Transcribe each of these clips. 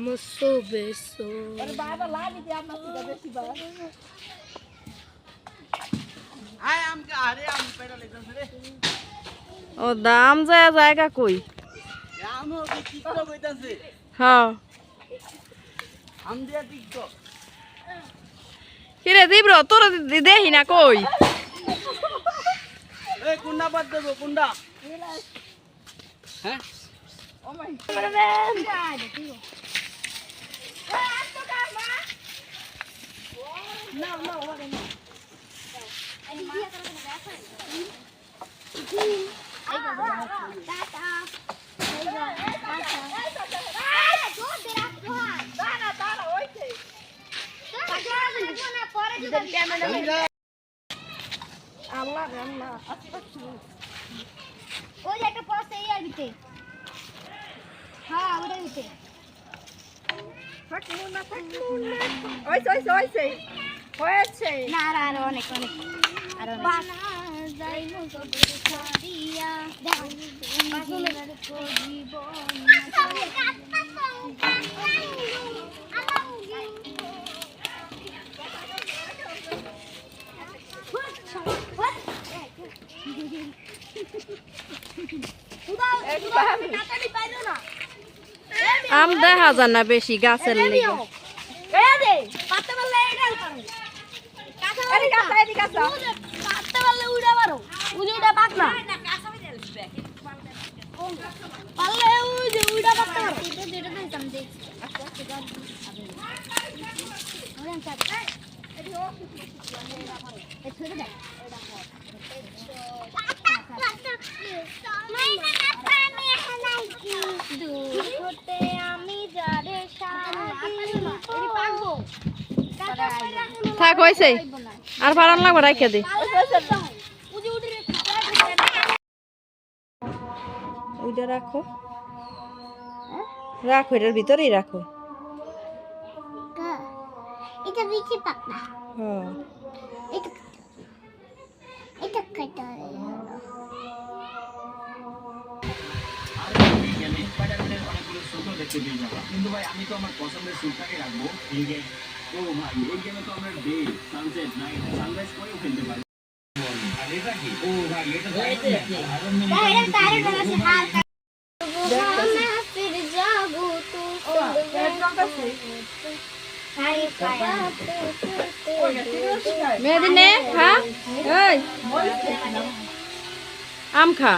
Musso বেসো ও দাম যায় জায়গা কই হ্যাঁ কিরে দিব তোর দেখি না কই কুন্ডা বাদ দেবো কুন্ডা হ্যাঁ ওই একটা পোস্ট এই আর দিতে হ্যাঁ ওটা দিতে হয়েছে না আর অনেক অনেক আর বানা যাইমু সব ছাড়িয়া দেখো জীবন আম দেখা যায় না বেশি গাছের লেগে থাক হয়েছে আর ভাড়ান লাগবে রাখে দে ওইটা রাখো রাখো এটার ভিতরেই রাখো এটা বিচি পাকনা হ্যাঁ এটা এটা খাইতে হবে কিন্তু ভাই আমি তো আমার পছন্দের স্যুটটাকে রাখবো এই যে ও ভাই এই গেমে তো আমরা ডে সানসেট নাইট সানরাইজ করেও খেলতে পারি আর এটা কি ও ভাই এটা তারে আছে হালকা मैं फिर जागू तू মেহেদি নে খা এই আম খা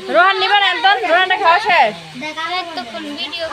রোহান নিবেন একদম রোহানটা খাওয়া শেষ দেখাবে তো কোন ভিডিও